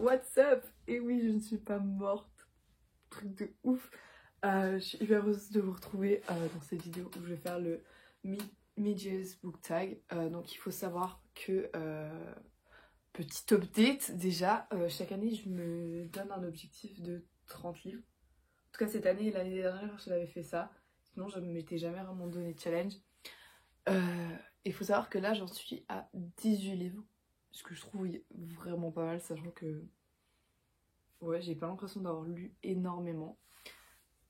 What's up? Et oui, je ne suis pas morte. Truc de ouf. Je suis hyper heureuse de vous retrouver dans cette vidéo où je vais faire le Midges Book Tag. Donc il faut savoir que, petit update déjà, chaque année je me donne un objectif de 30 livres. En tout cas cette année et l'année dernière je l'avais fait ça. Sinon je ne m'étais jamais vraiment donné de challenge. Il faut savoir que là j'en suis à 18 livres. Ce que je trouve vraiment pas mal, sachant que ouais, j'ai pas l'impression d'avoir lu énormément.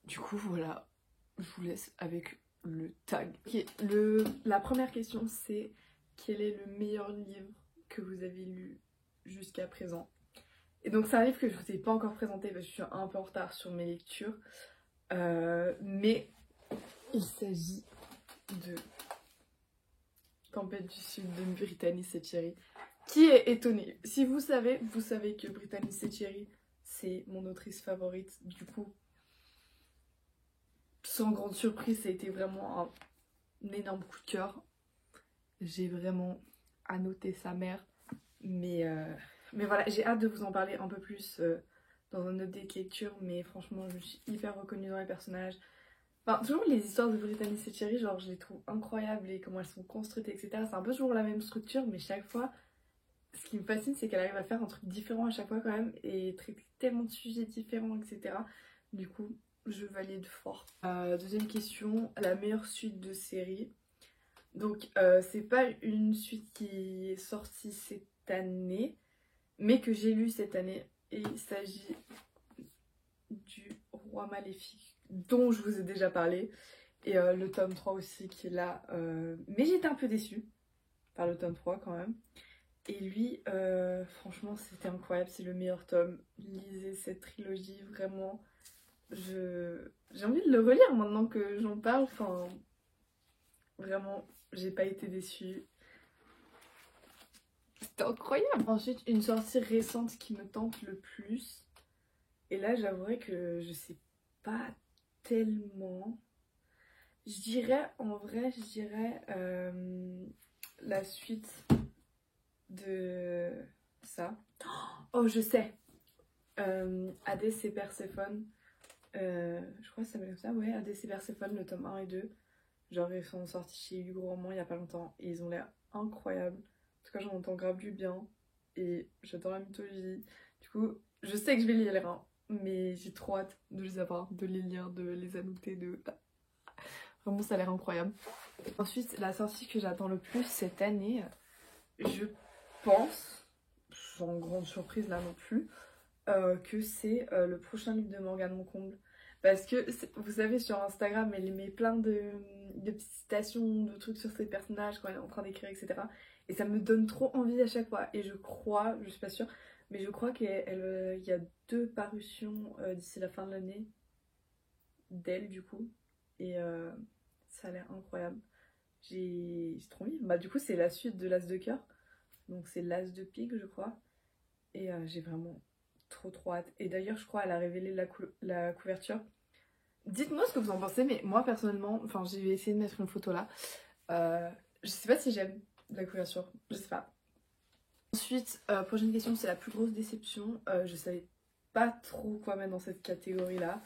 Du coup, voilà, je vous laisse avec le tag. Okay, la première question, c'est quel est le meilleur livre que vous avez lu jusqu'à présent? Et donc, c'est un livre que je vous ai pas encore présenté parce que je suis un peu en retard sur mes lectures. Mais il s'agit de Tempête du Sud de Brittany Setcheri. Qui est étonné? Si vous savez que Brittany Setcheri, c'est mon autrice favorite. Du coup, sans grande surprise, ça a été vraiment un énorme coup de cœur. J'ai vraiment annoté sa mère. Mais voilà, j'ai hâte de vous en parler un peu plus dans un update lecture. Mais franchement, je me suis hyper reconnue dans les personnages. Enfin, toujours les histoires de Brittany Setcheri, genre je les trouve incroyables et comment elles sont construites, etc. C'est un peu toujours la même structure, mais chaque fois, ce qui me fascine, c'est qu'elle arrive à faire un truc différent à chaque fois quand même et traiter tellement de sujets différents, etc. Du coup, je valide fort. Deuxième question, la meilleure suite de série. Donc, c'est pas une suite qui est sortie cette année, mais que j'ai lu cette année. Et il s'agit du Roi Maléfique, dont je vous ai déjà parlé. Et le tome 3 aussi qui est là. Mais j'étais un peu déçue par le tome 3 quand même. Et lui, franchement, c'était incroyable. C'est le meilleur tome. Lisez cette trilogie, vraiment. J'ai envie de le relire maintenant que j'en parle. Enfin, vraiment, j'ai pas été déçue. C'était incroyable. Ensuite, une sortie récente qui me tente le plus. Et là, j'avouerai que je sais pas tellement. Je dirais, en vrai, la suite de ça. Oh, je sais. Hadès et Perséphone. Je crois que ça s'appelle comme ça. Ouais, Hadès et Perséphone, le tome 1 et 2. Genre, ils sont sortis chez Hugo Roman il y a pas longtemps. Et ils ont l'air incroyables. En tout cas, j'en entends grave du bien. Et j'adore la mythologie. Du coup, je sais que je vais les lire, hein, mais j'ai trop hâte de les avoir, de les lire, de les annoter, de... Vraiment, ça a l'air incroyable. Ensuite, la sortie que j'attends le plus cette année, je pense, sans grande surprise là non plus, que c'est le prochain livre de Morgane Moncomble. Parce que, vous savez, sur Instagram, elle met plein de petites citations, de trucs sur ses personnages quand elle est en train d'écrire, etc. Et ça me donne trop envie à chaque fois. Et je crois, je suis pas sûre, mais je crois qu'il y a 2 parutions d'ici la fin de l'année d'elle, du coup. Et ça a l'air incroyable. J'ai trop envie. Bah, du coup, c'est la suite de l'As de cœur. Donc, c'est l'As de pique, je crois. Et j'ai vraiment trop hâte. Et d'ailleurs, je crois, elle a révélé la couverture. Dites-moi ce que vous en pensez, mais moi, personnellement, enfin, j'ai essayé de mettre une photo là. Je sais pas si j'aime la couverture. Je sais pas. Ensuite, prochaine question, c'est la plus grosse déception. Je savais pas trop quoi mettre dans cette catégorie-là.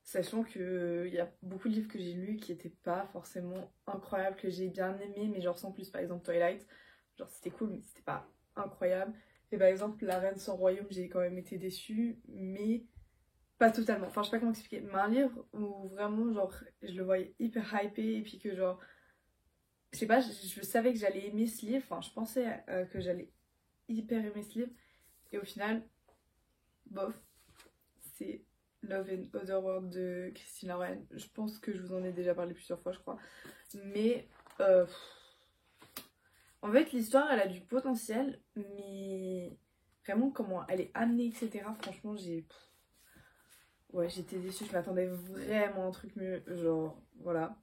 Sachant qu'il y a beaucoup de livres que j'ai lus qui étaient pas forcément incroyables, que j'ai bien aimé, mais genre sans plus. Par exemple, Twilight, genre c'était cool, mais c'était pas incroyable. Et par exemple, La Reine sans royaume, j'ai quand même été déçue, mais pas totalement. Enfin, je sais pas comment expliquer. Mais un livre où vraiment, genre, je le voyais hyper hypé, et puis que genre, je sais pas, je savais que j'allais aimer ce livre. Enfin, je pensais que j'allais hyper aimer ce livre. Et au final, bof, c'est Love and Otherworld de Christine Lauren. Je pense que je vous en ai déjà parlé plusieurs fois, je crois. Mais en fait, l'histoire, elle a du potentiel, mais vraiment comment elle est amenée, etc. Franchement, j'étais déçue. Je m'attendais vraiment à un truc mieux. Genre, voilà.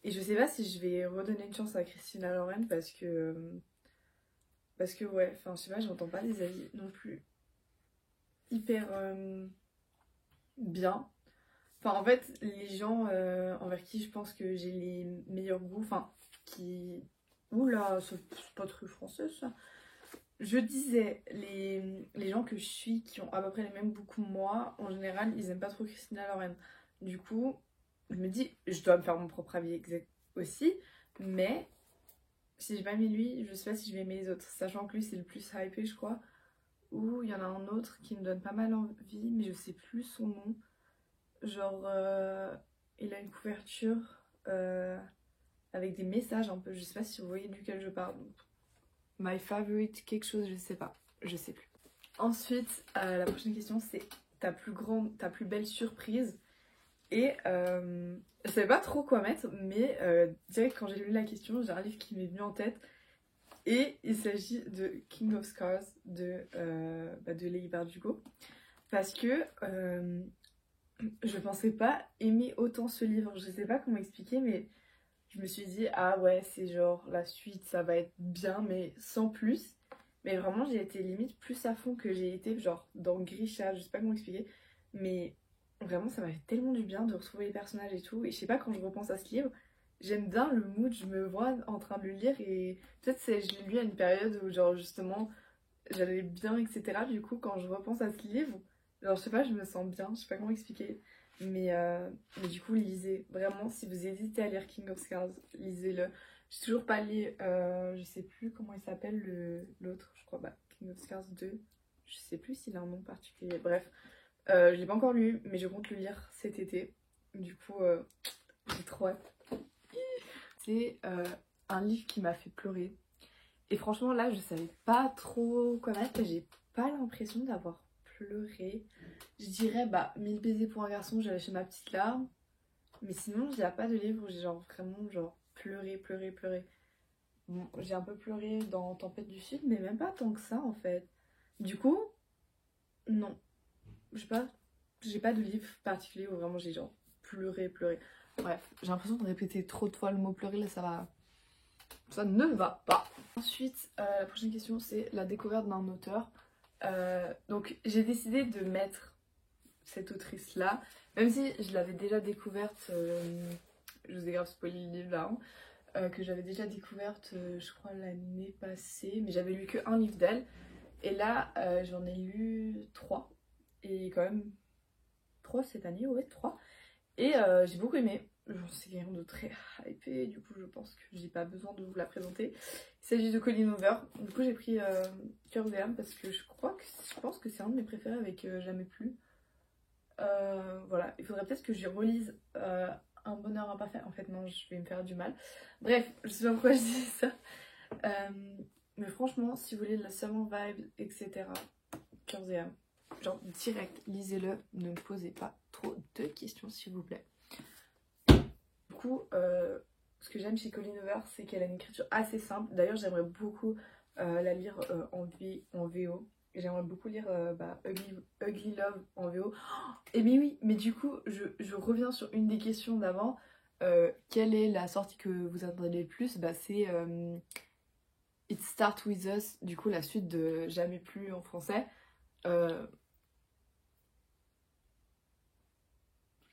Et je sais pas si je vais redonner une chance à Christina Lauren parce que ouais, enfin, je sais pas, j'entends pas des avis non plus hyper bien. Enfin, en fait, les gens envers qui je pense que j'ai les meilleurs goûts, enfin, qui... Oula, c'est pas très français ça. je disais, les gens que je suis qui ont à peu près les mêmes goûts que moi, en général, ils aiment pas trop Christina Loren. Du coup, je me dis, je dois me faire mon propre avis exact aussi, mais si j'ai pas aimé lui, je sais pas si je vais aimer les autres, sachant que lui c'est le plus hypé, je crois. Ou il y en a un autre qui me donne pas mal envie, mais je sais plus son nom. Genre, il a une couverture avec des messages un peu, je sais pas si vous voyez duquel je parle. My favorite, quelque chose, je sais pas, je sais plus. Ensuite, la prochaine question c'est ta plus belle surprise. Et je savais pas trop quoi mettre, mais direct quand j'ai lu la question, j'ai un livre qui m'est venu en tête. Et il s'agit de King of Scars de Leigh Bardugo. Parce que je pensais pas aimer autant ce livre. Je sais pas comment expliquer, mais je me suis dit, ah ouais, c'est genre la suite, ça va être bien, mais sans plus. Mais vraiment, j'ai été limite plus à fond que j'ai été, genre dans Grisha, je sais pas comment expliquer. Mais vraiment, ça m'a fait tellement du bien de retrouver les personnages et tout. Et je sais pas, quand je repense à ce livre, j'aime bien le mood, je me vois en train de le lire. Et peut-être je l'ai lu à une période où, genre, justement, j'allais bien, etc. Du coup, quand je repense à ce livre, genre, je sais pas, je me sens bien, je sais pas comment expliquer. Mais du coup, lisez. Vraiment, si vous hésitez à lire King of Scars, lisez-le. J'ai toujours pas lu, je sais plus comment il s'appelle l'autre, je crois, King of Scars 2. Je sais plus s'il a un nom particulier. Bref, je l'ai pas encore lu, mais je compte le lire cet été. Du coup, j'ai trop hâte. C'est un livre qui m'a fait pleurer. Et franchement, là, je savais pas trop quoi mettre. J'ai pas l'impression d'avoir pleuré. Je dirais, 1000 baisers pour un garçon, j'avais fait ma petite larme. Mais sinon, il n'y a pas de livre où j'ai genre vraiment genre pleuré. Bon, j'ai un peu pleuré dans Tempête du Sud, mais même pas tant que ça en fait. Du coup, non. J'ai pas de livre particulier où vraiment j'ai genre pleuré. Bref, j'ai l'impression de répéter trop de fois le mot pleurer, là ça va. Ça ne va pas. Ensuite, la prochaine question c'est la découverte d'un auteur. Donc j'ai décidé de mettre cette autrice là, même si je l'avais déjà découverte, je vous ai grave spoilé le livre là, que j'avais déjà découverte je crois l'année passée, mais j'avais lu que un livre d'elle, et là j'en ai lu 3, et quand même 3 cette année, ouais 3, et j'ai beaucoup aimé. C'est quelqu'un de très hypé, du coup je pense que j'ai pas besoin de vous la présenter. Il s'agit de Colleen Hoover. Du coup j'ai pris Cœur des âmes parce que je pense que c'est un de mes préférés avec Jamais plus. Voilà, il faudrait peut-être que je relise Un bonheur imparfait. En fait non, je vais me faire du mal. Bref, je sais pas pourquoi je dis ça. Mais franchement, si vous voulez de la summer vibe, etc., Cœur et âme, genre direct, lisez-le, ne me posez pas trop de questions s'il vous plaît. Du coup, ce que j'aime chez Colleen Hoover, c'est qu'elle a une écriture assez simple. D'ailleurs, j'aimerais beaucoup la lire en VO. J'aimerais beaucoup lire Ugly Love en VO. Et mais oui, mais du coup, je reviens sur une des questions d'avant. Quelle est la sortie que vous attendez le plus? C'est It Starts With Us, du coup la suite de Jamais plus en français.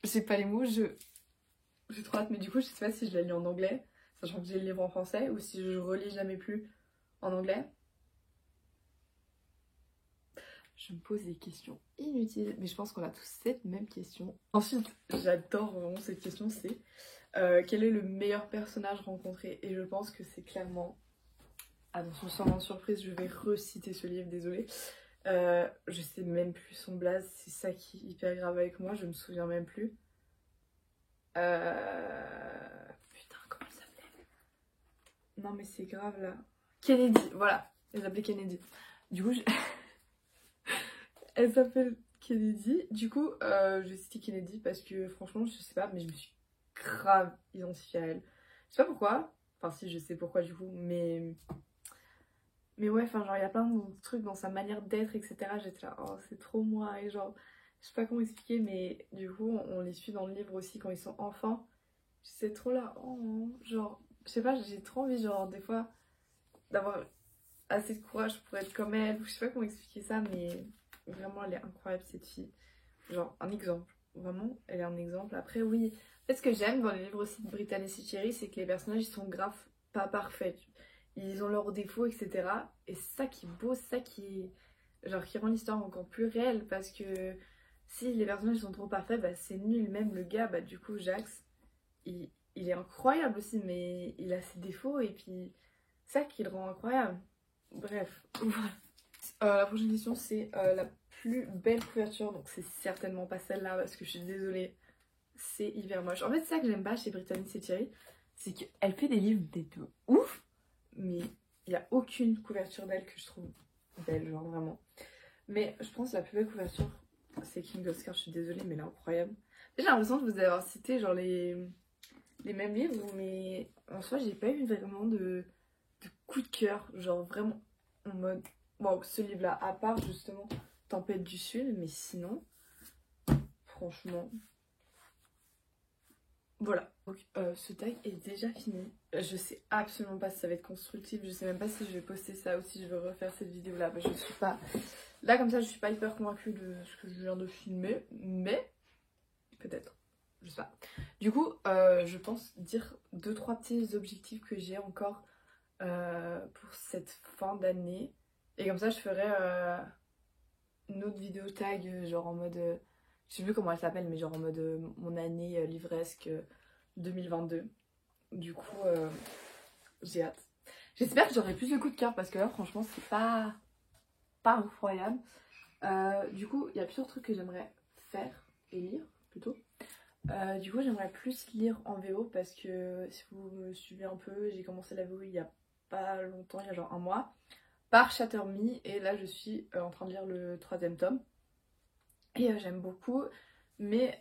J'ai pas les mots, j'ai trop hâte, mais du coup je sais pas si je la lis en anglais, sachant que j'ai le livre en français, ou si je relis Jamais plus en anglais. Je me pose des questions inutiles, mais je pense qu'on a tous cette même question. Ensuite, j'adore vraiment cette question, c'est quel est le meilleur personnage rencontré? Et je pense que c'est clairement... Attention, sans surprise, je vais reciter ce livre, désolée. Je sais même plus son blaze, c'est ça qui est hyper grave avec moi, je me souviens même plus. Putain, comment elle s'appelait? Non mais c'est grave là. Kennedy, voilà, elle s'appelait Kennedy. Du coup, elle s'appelle Kennedy. Du coup, je vais citer Kennedy parce que franchement, je sais pas, mais je me suis grave identifiée à elle. Je sais pas pourquoi, enfin si je sais pourquoi du coup, mais ouais, enfin genre il y a plein de trucs dans sa manière d'être, etc. J'étais là, oh c'est trop moi, et genre, je sais pas comment expliquer, mais du coup on les suit dans le livre aussi quand ils sont enfants. C'est trop là, oh, genre, je sais pas, j'ai trop envie genre des fois d'avoir assez de courage pour être comme elle, je sais pas comment expliquer ça, mais vraiment elle est incroyable cette fille. Genre un exemple, vraiment elle est un exemple. Après oui, en fait ce que j'aime dans les livres aussi de Brittany Cherry, c'est que les personnages ils sont grave pas parfaits. ils ont leurs défauts, etc. Et c'est ça qui est beau, c'est ça qui est... genre qui rend l'histoire encore plus réelle, parce que si les personnages sont trop parfaits, bah c'est nul. Même le gars, bah du coup Jax, il est incroyable aussi, mais il a ses défauts, et puis c'est ça qui le rend incroyable. Bref, voilà. La prochaine question, c'est la plus belle couverture. Donc c'est certainement pas celle-là, parce que je suis désolée, c'est hyper moche. En fait, c'est ça que j'aime pas chez Brittany Settieri, c'est qu'elle fait des livres de ouf, mais il n'y a aucune couverture d'elle que je trouve belle, genre vraiment. Mais je pense que la plus belle couverture, c'est King Oscar, je suis désolée, mais elle est incroyable. J'ai l'impression de vous avoir cité genre les mêmes livres, mais en soi, j'ai pas eu vraiment de coup de cœur, genre vraiment en mode, bon, ce livre-là, à part justement Tempête du Sud, mais sinon, franchement, voilà. Donc ce tag est déjà fini. Je sais absolument pas si ça va être constructif, je sais même pas si je vais poster ça ou si je vais refaire cette vidéo là. Je suis pas... Là comme ça je suis pas hyper convaincue de ce que je viens de filmer, mais peut-être, je sais pas. Du coup je pense dire 2-3 petits objectifs que j'ai encore pour cette fin d'année. Et comme ça je ferai une autre vidéo tag genre en mode... je sais plus comment elle s'appelle, mais genre en mode mon année livresque 2022. Du coup, j'ai hâte. J'espère que j'aurai plus de coups de cœur parce que là, franchement, c'est pas incroyable. Du coup, il y a plusieurs trucs que j'aimerais faire et lire plutôt. Du coup, j'aimerais plus lire en VO parce que si vous me suivez un peu, j'ai commencé la VO il y a pas longtemps, il y a genre un mois, par Shatter Me, et là je suis en train de lire le 3e tome. Et j'aime beaucoup, mais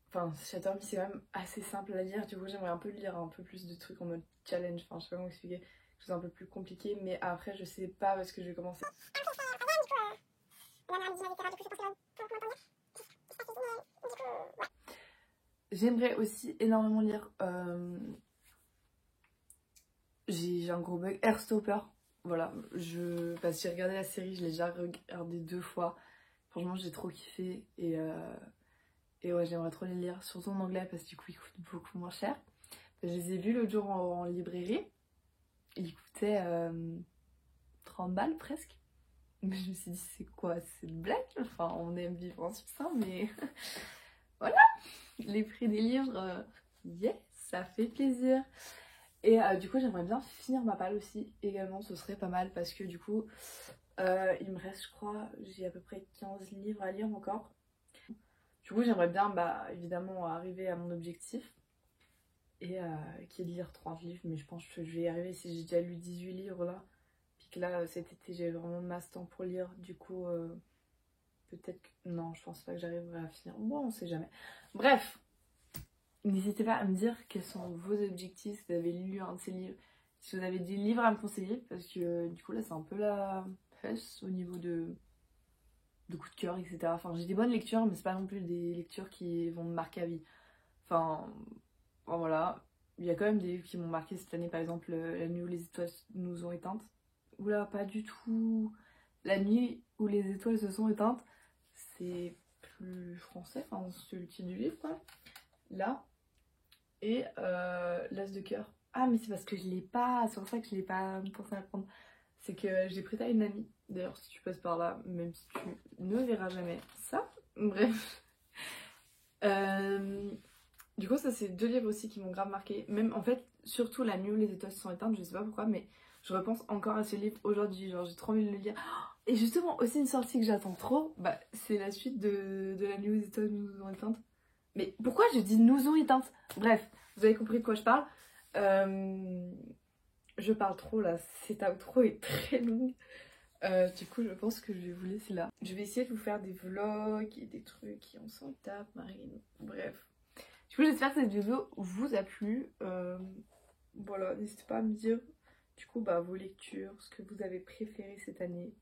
enfin, Shatter Me c'est quand même assez simple à lire, du coup j'aimerais un peu lire un peu plus de trucs en mode challenge, enfin je sais pas comment expliquer, quelque chose un peu plus compliqué, mais après je sais pas parce que je vais commencer. J'aimerais aussi énormément lire, j'ai un gros bug, Heartstopper, voilà, parce que j'ai regardé la série, je l'ai déjà regardé 2 fois, franchement j'ai trop kiffé, et ouais, j'aimerais trop les lire, surtout en anglais parce que du coup ils coûtent beaucoup moins cher. Je les ai vus l'autre jour en librairie, ils coûtaient 30 balles presque. Mais je me suis dit, c'est quoi? C'est une blague? Enfin, on aime vivre en Suisse, hein, mais voilà, les prix des livres, yes, ça fait plaisir. Et du coup, j'aimerais bien finir ma palle aussi, également, ce serait pas mal parce que du coup, il me reste, je crois, j'ai à peu près 15 livres à lire encore. Du coup, j'aimerais bien, bah, évidemment, arriver à mon objectif, et qui est de lire 30 livres, mais je pense que je vais y arriver si j'ai déjà lu 18 livres là. Puis que là, cet été, j'ai vraiment masse temps pour lire, du coup, peut-être que... Non, je pense pas que j'arriverai à finir. Bon, on sait jamais. Bref, n'hésitez pas à me dire quels sont vos objectifs, si vous avez lu un de ces livres, si vous avez des livres à me conseiller, parce que du coup, là, c'est un peu la fesse au niveau de coup de cœur, etc. Enfin, j'ai des bonnes lectures, mais c'est pas non plus des lectures qui vont me marquer à vie. Enfin, bon, voilà. Il y a quand même des livres qui m'ont marqué cette année, par exemple La nuit où les étoiles nous ont éteintes. Oula, pas du tout. La nuit où les étoiles se sont éteintes, c'est plus français, enfin c'est le titre du livre quoi. Là. Et L'As de cœur. Ah mais c'est parce que je l'ai pas, c'est pour ça que je l'ai pas pensé à le prendre. C'est que je l'ai prêté à une amie. D'ailleurs si tu passes par là, même si tu ne verras jamais ça. Bref. Du coup ça c'est 2 livres aussi qui m'ont grave marqué. Même en fait, surtout La nuit où les étoiles se sont éteintes, je sais pas pourquoi, mais je repense encore à ce livre aujourd'hui, genre j'ai trop envie de le lire. Et justement aussi une sortie que j'attends trop, bah c'est la suite de La nuit où les étoiles nous ont éteintes. Mais pourquoi je dis nous ont éteintes? Bref, vous avez compris de quoi je parle. Je parle trop là, cette outro est très longue. Du coup je pense que je vais vous laisser là. Je vais essayer de vous faire des vlogs et des trucs qui on s'en tape, Marine. Bref. Du coup j'espère que cette vidéo vous a plu. Voilà, n'hésitez pas à me dire du coup bah, vos lectures, ce que vous avez préféré cette année,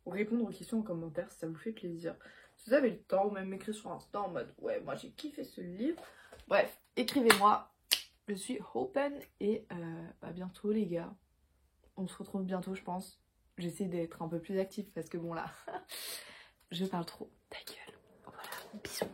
ou répondre aux questions en commentaire si ça vous fait plaisir. Si vous avez le temps, ou même m'écrire sur Insta en mode ouais moi j'ai kiffé ce livre. Bref, écrivez-moi, je suis open, et à bientôt les gars. On se retrouve bientôt je pense. J'essaie d'être un peu plus active parce que bon là, je parle trop. Ta gueule. Voilà, bisous.